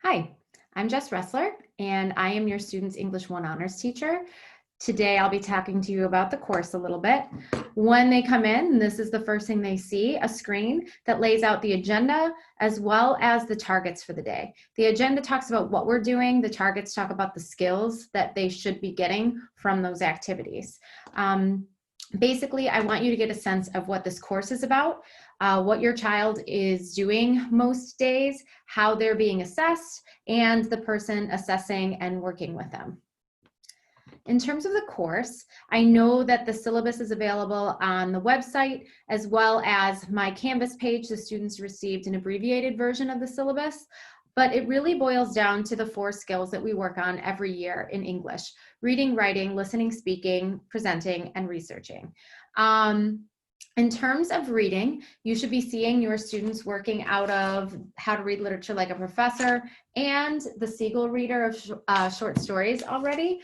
Hi, I'm Jess Roessler, and I am your Students English 1 Honors teacher. Today, I'll be talking to you about the course a little bit. When they come in, this is the first thing they see, a screen that lays out the agenda as well as the targets for the day. The agenda talks about what we're doing. The targets talk about the skills that they should be getting from those activities. Basically, I want you to get a sense of what this course is about, what your child is doing most days, how they're being assessed, and the person assessing and working with them. In terms of the course, I know that the syllabus is available on the website as well as my Canvas page. The students received an abbreviated version of the syllabus, but it really boils down to the 4 skills that we work on every year in English: reading, writing, listening, speaking, presenting, and researching. In terms of reading, you should be seeing your students working out of How to Read Literature Like a Professor and the Siegel Reader of short stories already.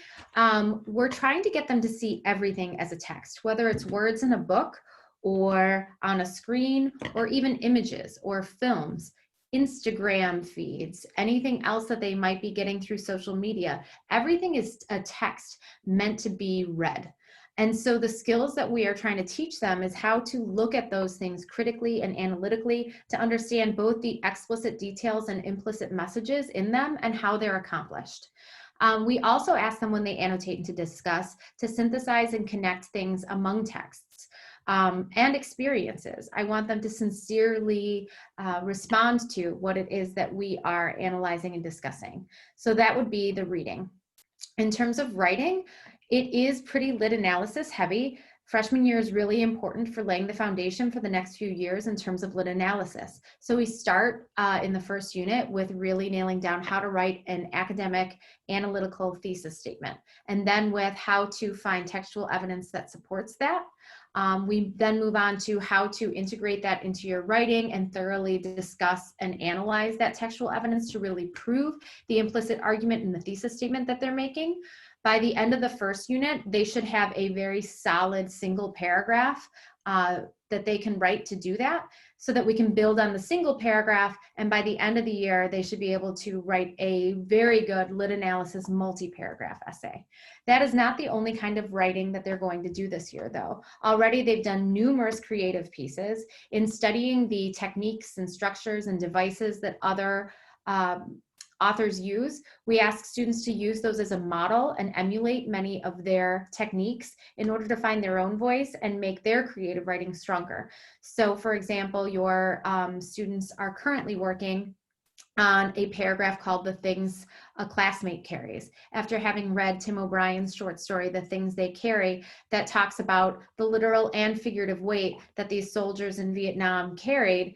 We're trying to get them to see everything as a text, whether it's words in a book or on a screen or even images or films, Instagram feeds, anything else that they might be getting through social media. Everything is a text meant to be read. And so the skills that we are trying to teach them is how to look at those things critically and analytically to understand both the explicit details and implicit messages in them and how they're accomplished. We also ask them when they annotate and to discuss to synthesize and connect things among texts and experiences. I want them to sincerely respond to what it is that we are analyzing and discussing. So that would be the reading. In terms of writing, it is pretty lit analysis heavy. Freshman year is really important for laying the foundation for the next few years in terms of lit analysis. So we start in the first unit with really nailing down how to write an academic analytical thesis statement, and then with how to find textual evidence that supports that. We then move on to how to integrate that into your writing and thoroughly discuss and analyze that textual evidence to really prove the implicit argument in the thesis statement that they're making. By the end of the first unit, they should have a very solid single paragraph that they can write to do that, so that we can build on the single paragraph. And by the end of the year, they should be able to write a very good lit analysis multi-paragraph essay. That is not the only kind of writing that they're going to do this year, though. Already they've done numerous creative pieces in studying the techniques and structures and devices that other authors use. We ask students to use those as a model and emulate many of their techniques in order to find their own voice and make their creative writing stronger. So for example, your students are currently working on a paragraph called The Things a Classmate Carries, after having read Tim O'Brien's short story, The Things They Carry, that talks about the literal and figurative weight that these soldiers in Vietnam carried.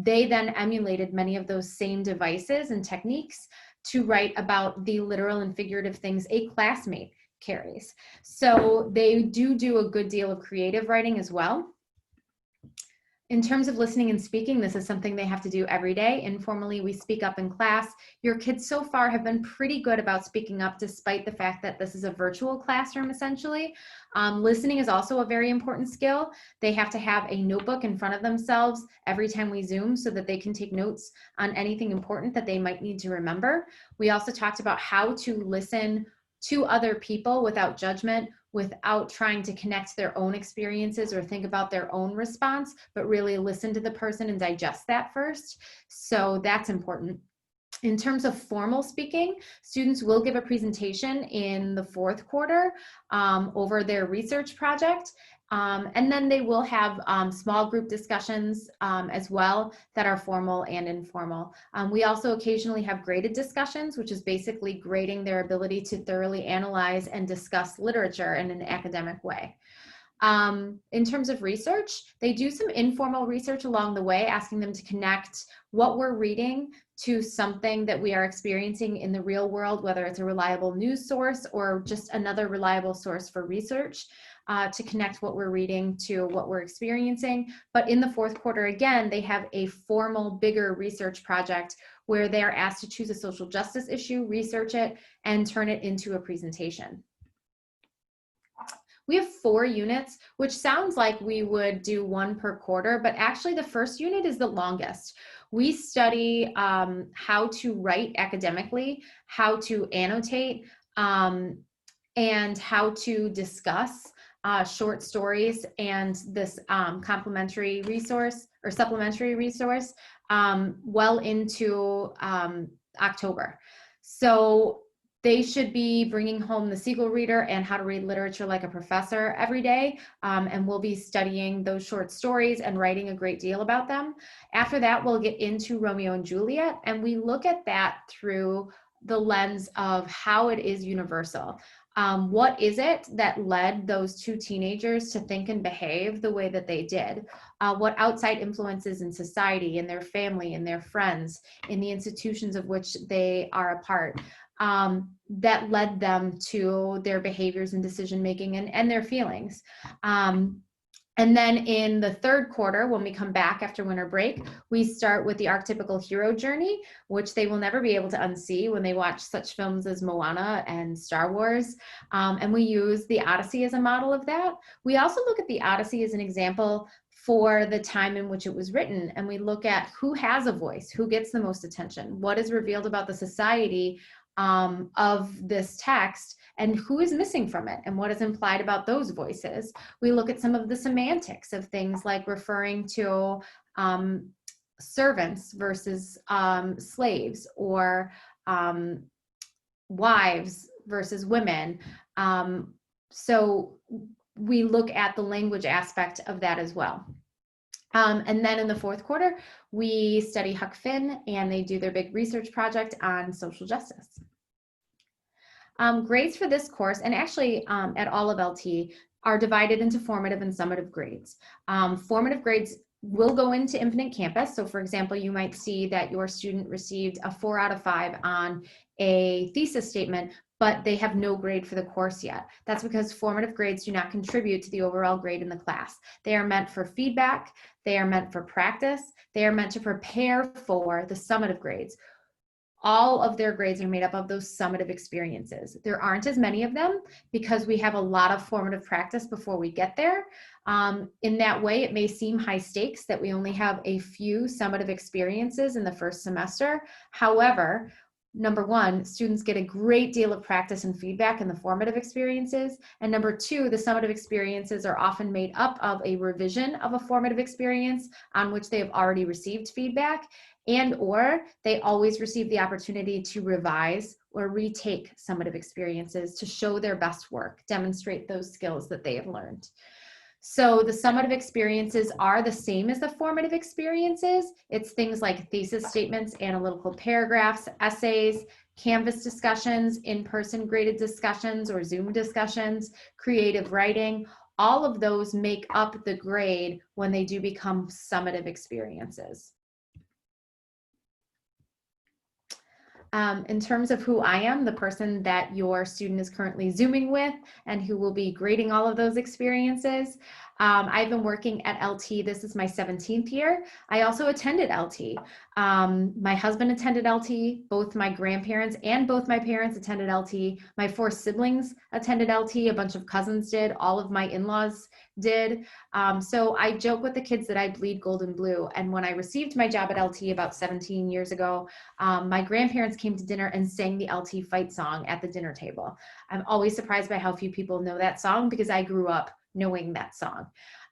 They then emulated many of those same devices and techniques to write about the literal and figurative things a classmate carries. So they do a good deal of creative writing as well. In terms of listening and speaking, this is something they have to do every day. Informally, we speak up in class. Your kids so far have been pretty good about speaking up, despite the fact that this is a virtual classroom, essentially. Listening is also a very important skill. They have to have a notebook in front of themselves every time we Zoom so that they can take notes on anything important that they might need to remember. We also talked about how to listen to other people without judgment, without trying to connect their own experiences or think about their own response, but really listen to the person and digest that first. So that's important. In terms of formal speaking, students will give a presentation in the 4th quarter over their research project. And then they will have small group discussions as well that are formal and informal. We also occasionally have graded discussions, which is basically grading their ability to thoroughly analyze and discuss literature in an academic way. In terms of research, they do some informal research along the way, asking them to connect what we're reading to something that we are experiencing in the real world, whether it's a reliable news source or just another reliable source for research, to connect what we're reading to what we're experiencing. But in the 4th quarter, again, they have a formal, bigger research project where they are asked to choose a social justice issue, research it, and turn it into a presentation. We have 4 units, which sounds like we would do 1 per quarter, but actually the first unit is the longest. We study how to write academically, how to annotate, and how to discuss short stories and this complementary resource or supplementary resource well into October. So they should be bringing home the Siegel Reader and How to Read Literature Like a Professor every day, and we'll be studying those short stories and writing a great deal about them. After that, we'll get into Romeo and Juliet, and we look at that through the lens of how it is universal. What is it that led those 2 teenagers to think and behave the way that they did? What outside influences in society, in their family, in their friends, in the institutions of which they are a part, that led them to their behaviors and decision making and their feelings. And then in the 3rd quarter, when we come back after winter break, we start with the archetypical hero journey, which they will never be able to unsee when they watch such films as Moana and Star Wars. And we use the Odyssey as a model of that. We also look at the Odyssey as an example for the time in which it was written. And we look at who has a voice, who gets the most attention, what is revealed about the society of this text, and who is missing from it, and what is implied about those voices. We look at some of the semantics of things like referring to servants versus slaves, or wives versus women. So we look at the language aspect of that as well. And then in the 4th quarter, we study Huck Finn, and they do their big research project on social justice. Grades for this course, and actually at all of LT, are divided into formative and summative grades. Formative grades will go into Infinite Campus. So for example, you might see that your student received a 4 out of 5 on a thesis statement, but they have no grade for the course yet. That's because formative grades do not contribute to the overall grade in the class. They are meant for feedback, they are meant for practice, they are meant to prepare for the summative grades. All of their grades are made up of those summative experiences. There aren't as many of them because we have a lot of formative practice before we get there. In that way, it may seem high stakes that we only have a few summative experiences in the first semester. However, number 1, students get a great deal of practice and feedback in the formative experiences. And number 2, the summative experiences are often made up of a revision of a formative experience on which they have already received feedback, and or they always receive the opportunity to revise or retake summative experiences to show their best work, demonstrate those skills that they have learned. So the summative experiences are the same as the formative experiences. It's things like thesis statements, analytical paragraphs, essays, Canvas discussions, in-person graded discussions or Zoom discussions, creative writing. All of those make up the grade when they do become summative experiences. In terms of who I am, the person that your student is currently Zooming with and who will be grading all of those experiences. I've been working at LT. This is my 17th year. I also attended LT. My husband attended LT. Both my grandparents and both my parents attended LT. My 4 siblings attended LT. A bunch of cousins did. All of my in-laws did. So I joke with the kids that I bleed gold and blue. And when I received my job at LT about 17 years ago, my grandparents came to dinner and sang the LT fight song at the dinner table. I'm always surprised by how few people know that song because I grew up knowing that song.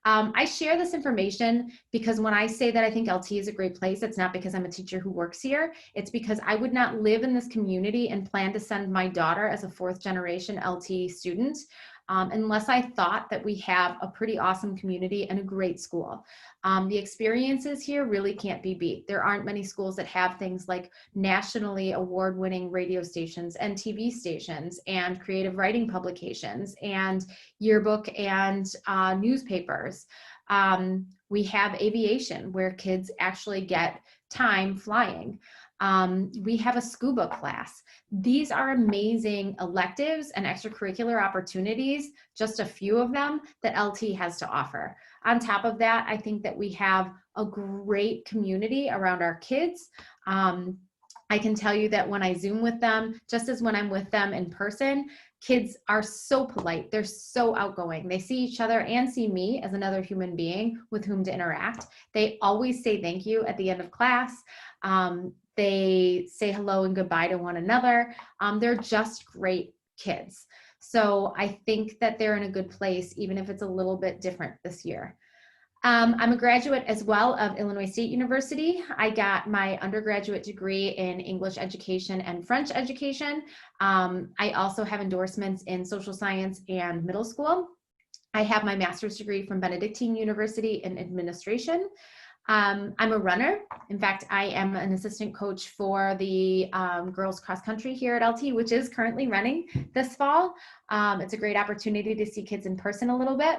I share this information because when I say that I think LT is a great place, it's not because I'm a teacher who works here. It's because I would not live in this community and plan to send my daughter as a 4th generation LT student unless I thought that we have a pretty awesome community and a great school. The experiences here really can't be beat. There aren't many schools that have things like nationally award-winning radio stations and TV stations and creative writing publications and yearbook and newspapers. We have aviation where kids actually get time flying. We have a scuba class. These are amazing electives and extracurricular opportunities, just a few of them that LT has to offer. On top of that, I think that we have a great community around our kids. I can tell you that when I Zoom with them, just as when I'm with them in person, Kids are so polite. They're so outgoing. They see each other and see me as another human being with whom to interact. They always say thank you at the end of class. They say hello and goodbye to one another. They're just great kids. So I think that they're in a good place, even if it's a little bit different this year. I'm a graduate as well of Illinois State University. I got my undergraduate degree in English education and French education. I also have endorsements in social science and middle school. I have my master's degree from Benedictine University in administration. I'm a runner. In fact, I am an assistant coach for the girls cross country here at LT, which is currently running this fall. It's a great opportunity to see kids in person a little bit.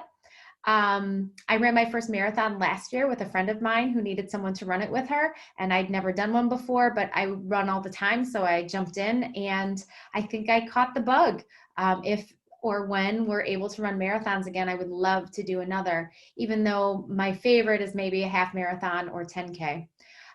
I ran my first marathon last year with a friend of mine who needed someone to run it with her, and I'd never done one before, but I run all the time, so I jumped in, and I think I caught the bug. If or when we're able to run marathons again, I would love to do another, even though my favorite is maybe a half marathon or 10K.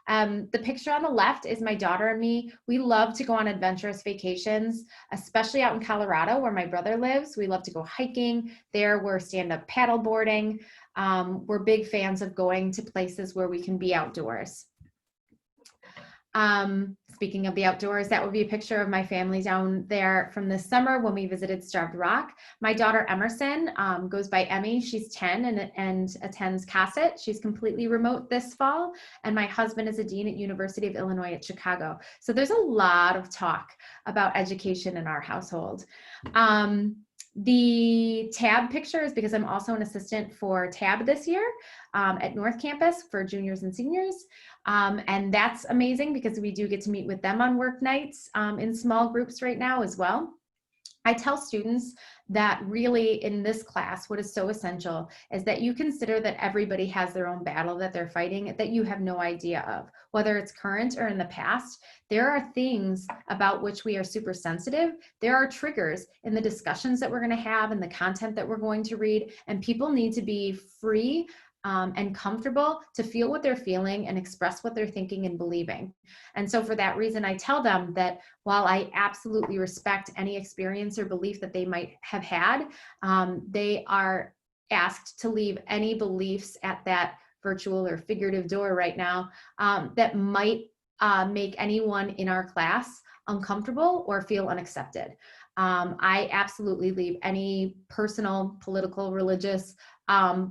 The picture on the left is my daughter and me. We love to go on adventurous vacations, especially out in Colorado where my brother lives. We love to go hiking. There we're stand-up paddle boarding. We're big fans of going to places where we can be outdoors. Speaking of the outdoors, that would be a picture of my family down there from this summer when we visited Starved Rock. My daughter Emerson goes by Emmy. She's 10 and attends CASET. She's completely remote this fall. And my husband is a dean at University of Illinois at Chicago. So there's a lot of talk about education in our household. The tab picture is because I'm also an assistant for tab this year at North Campus for juniors and seniors. And that's amazing because we do get to meet with them on work nights in small groups right now as well. I tell students that really in this class, what is so essential is that you consider that everybody has their own battle that they're fighting that you have no idea of, whether it's current or in the past. There are things about which we are super sensitive. There are triggers in the discussions that we're going to have and the content that we're going to read, and people need to be free and comfortable to feel what they're feeling and express what they're thinking and believing. And so for that reason, I tell them that while I absolutely respect any experience or belief that they might have had, they are asked to leave any beliefs at that virtual or figurative door right now that might make anyone in our class uncomfortable or feel unaccepted. I absolutely leave any personal, political, religious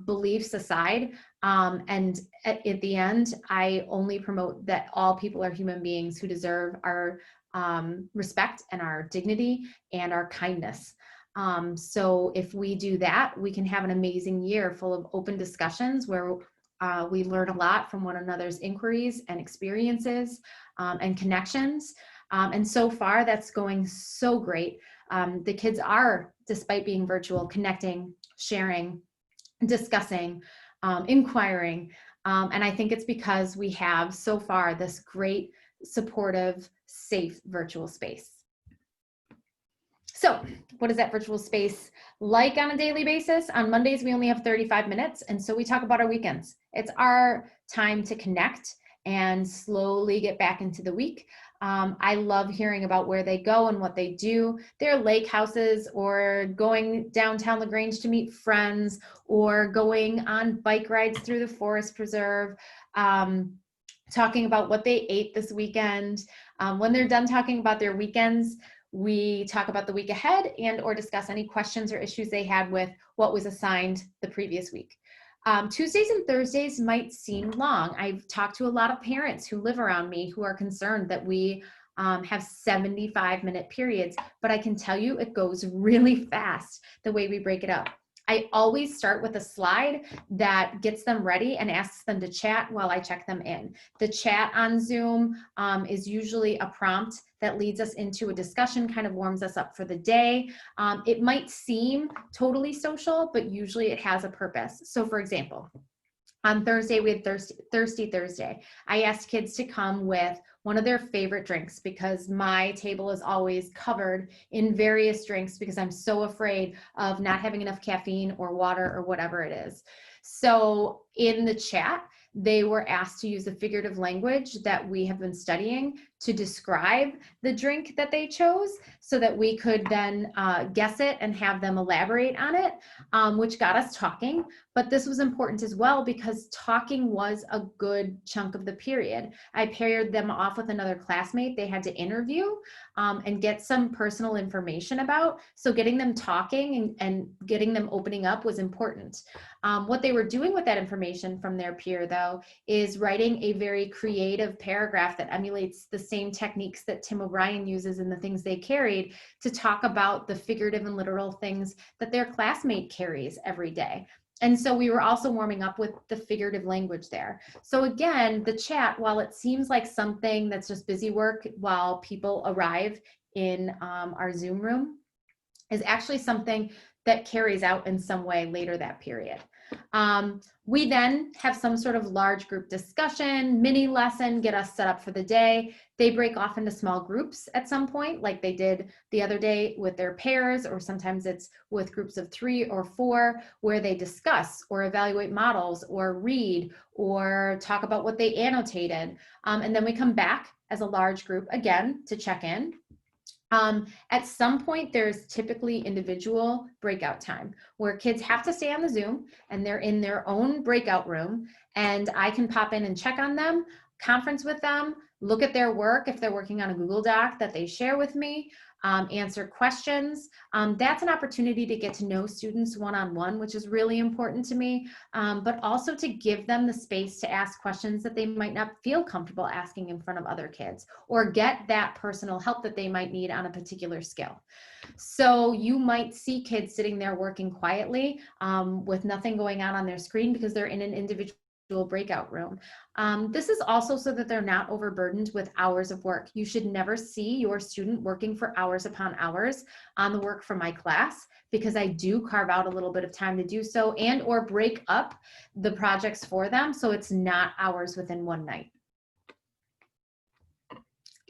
beliefs aside. And at the end, I only promote that all people are human beings who deserve our respect and our dignity and our kindness. So if we do that, we can have an amazing year full of open discussions where we learn a lot from one another's inquiries and experiences and connections. And so far, that's going so great. The kids are, despite being virtual, connecting, sharing, discussing, inquiring. And I think it's because we have so far this great, supportive, safe virtual space. So what is that virtual space like on a daily basis? On Mondays, we only have 35 minutes. And so we talk about our weekends. It's our time to connect and slowly get back into the week. I love hearing about where they go and what they do. Their lake houses, or going downtown LaGrange to meet friends, or going on bike rides through the forest preserve, talking about what they ate this weekend. When they're done talking about their weekends, we talk about the week ahead and or discuss any questions or issues they had with what was assigned the previous week. Tuesdays and Thursdays might seem long. I've talked to a lot of parents who live around me who are concerned that we have 75-minute periods, but I can tell you it goes really fast the way we break it up. I always start with a slide that gets them ready and asks them to chat while I check them in. The chat on Zoom is usually a prompt that leads us into a discussion, kind of warms us up for the day. It might seem totally social, but usually it has a purpose. So for example, on Thursday, we had Thirsty Thursday. I asked kids to come with one of their favorite drinks because my table is always covered in various drinks because I'm so afraid of not having enough caffeine or water or whatever it is. So in the chat, they were asked to use the figurative language that we have been studying to describe the drink that they chose so that we could then guess it and have them elaborate on it, which got us talking. But this was important as well because talking was a good chunk of the period. I paired them off with another classmate they had to interview and get some personal information about. So getting them talking and getting them opening up was important. What they were doing with that information from their peer, though, is writing a very creative paragraph that emulates the same techniques that Tim O'Brien uses in the things they carried to talk about the figurative and literal things that their classmate carries every day. And so we were also warming up with the figurative language there. So again, the chat, while it seems like something that's just busy work while people arrive in our Zoom room, is actually something that carries out in some way later that period. We then have some sort of large group discussion, mini lesson, get us set up for the day. They break off into small groups at some point, like they did the other day with their pairs, or sometimes it's with groups of 3 or 4, where they discuss or evaluate models or read or talk about what they annotated. And then we come back as a large group again to check in. At some point, there's typically individual breakout time where kids have to stay on the Zoom and they're in their own breakout room, and I can pop in and check on them, conference with them, look at their work if they're working on a Google Doc that they share with me, answer questions. That's an opportunity to get to know students one-on-one, which is really important to me, but also to give them the space to ask questions that they might not feel comfortable asking in front of other kids, or get that personal help that they might need on a particular skill. So you might see kids sitting there working quietly with nothing going on their screen because they're in an individual breakout room. This is also so that they're not overburdened with hours of work. You should never see your student working for hours upon hours on the work for my class, because I do carve out a little bit of time to do so and or break up the projects for them so it's not hours within one night.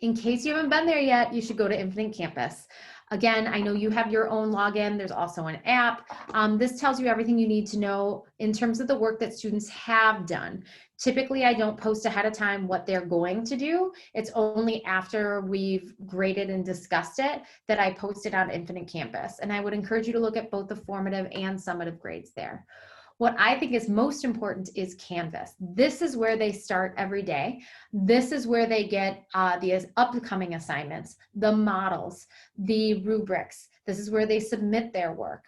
In case you haven't been there yet, you should go to Infinite Campus. Again, I know you have your own login. There's also an app. This tells you everything you need to know in terms of the work that students have done. Typically, I don't post ahead of time what they're going to do. It's only after we've graded and discussed it that I post it on Infinite Campus. And I would encourage you to look at both the formative and summative grades there. What I think is most important is Canvas. This is where they start every day. This is where they get the upcoming assignments, the models, the rubrics. This is where they submit their work.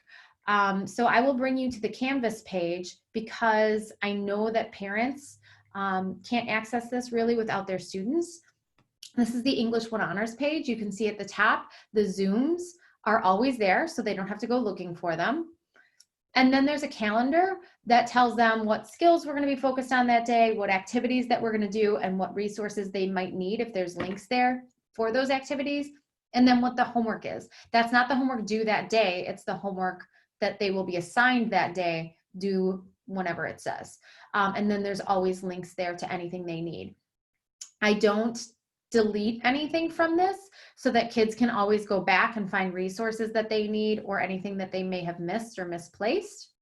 So I will bring you to the Canvas page because I know that parents can't access this really without their students. This is the English 1 Honors page. You can see at the top, the Zooms are always there, so they don't have to go looking for them. And then there's a calendar that tells them what skills we're going to be focused on that day, what activities that we're going to do, and what resources they might need if there's links there for those activities, and then what the homework is. That's not the homework due that day. It's the homework that they will be assigned that day, due whenever it says. And then there's always links there to anything they need. I don't delete anything from this so that kids can always go back and find resources that they need or anything that they may have missed or misplaced.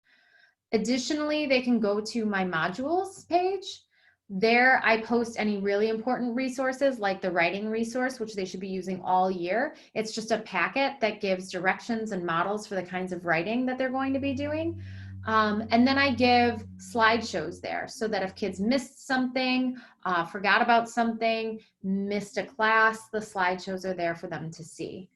Additionally, they can go to my modules page. There I post any really important resources like the writing resource, which they should be using all year. It's just a packet that gives directions and models for the kinds of writing that they're going to be doing. And then I give slideshows there so that if kids missed something, forgot about something, missed a class, the slideshows are there for them to see.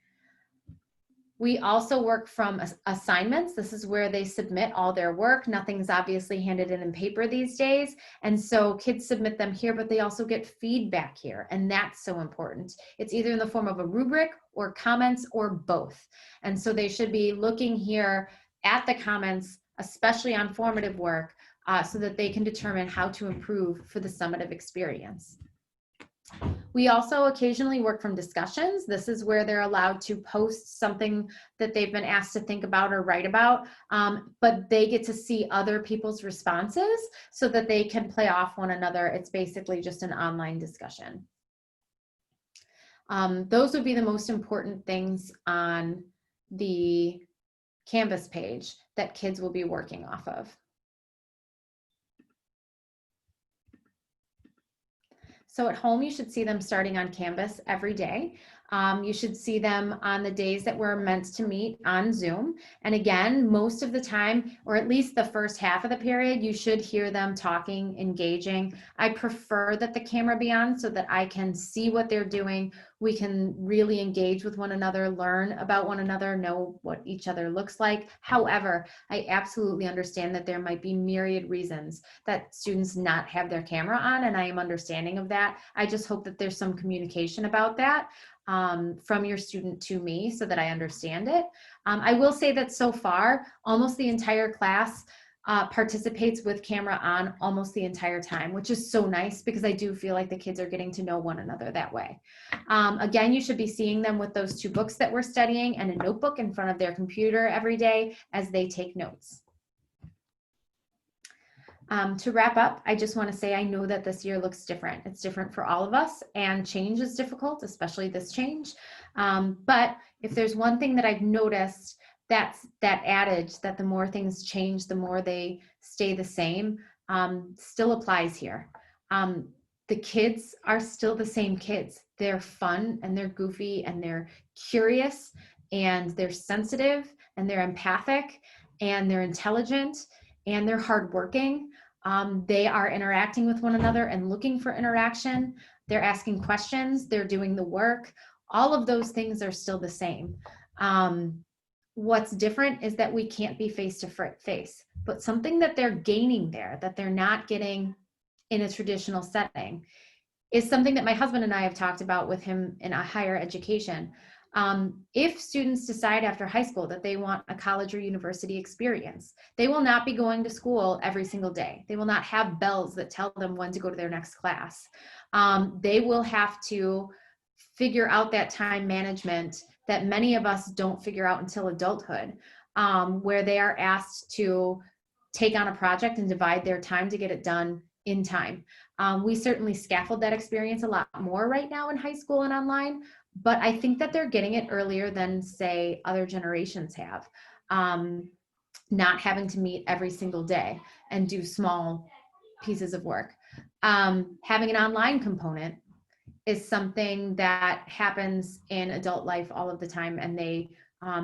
We also work from assignments. This is where they submit all their work. Nothing's obviously handed in paper these days. And so kids submit them here, but they also get feedback here. And that's so important. It's either in the form of a rubric or comments or both. And so they should be looking here at the comments, especially on formative work, so that they can determine how to improve for the summative experience. We also occasionally work from discussions. This is where they're allowed to post something that they've been asked to think about or write about, but they get to see other people's responses so that they can play off one another. It's basically just an online discussion. Those would be the most important things on the Canvas page that kids will be working off of. So at home, you should see them starting on Canvas every day. You should see them on the days that we're meant to meet on Zoom. And again, most of the time, or at least the first half of the period, you should hear them talking, engaging. I prefer that the camera be on so that I can see what they're doing. We can really engage with one another, learn about one another, know what each other looks like. However, I absolutely understand that there might be myriad reasons that students not have their camera on, and I am understanding of that. I just hope that there's some communication about that from your student to me so that I understand it. I will say that so far, almost the entire class participates with camera on almost the entire time, which is so nice because I do feel like the kids are getting to know one another that way. Again, you should be seeing them with those 2 books that we're studying and a notebook in front of their computer every day as they take notes. To wrap up, I just want to say I know that this year looks different. It's different for all of us, and change is difficult, especially this change. But if there's one thing that I've noticed, that's that adage that the more things change, the more they stay the same, still applies here. The kids are still the same kids. They're fun and they're goofy and they're curious and they're sensitive and they're empathic and they're intelligent and they're hardworking. They are interacting with one another and looking for interaction. They're asking questions. They're doing the work. All of those things are still the same. What's different is that we can't be face to face, but something that they're gaining there, that they're not getting in a traditional setting, is something that my husband and I have talked about with him in a higher education. If students decide after high school that they want a college or university experience, they will not be going to school every single day. They will not have bells that tell them when to go to their next class. They will have to figure out that time management that many of us don't figure out until adulthood, where they are asked to take on a project and divide their time to get it done in time. We certainly scaffold that experience a lot more right now in high school and online, but I think that they're getting it earlier than, say, other generations have. Not having to meet every single day and do small pieces of work. Having an online component is something that happens in adult life all of the time, and they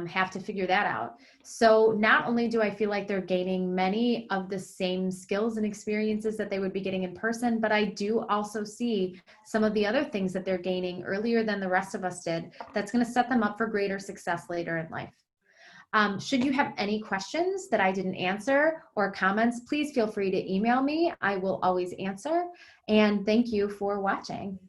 have to figure that out. So not only do I feel like they're gaining many of the same skills and experiences that they would be getting in person, but I do also see some of the other things that they're gaining earlier than the rest of us did that's going to set them up for greater success later in life. Should you have any questions that I didn't answer or comments, please feel free to email me. I will always answer. And thank you for watching.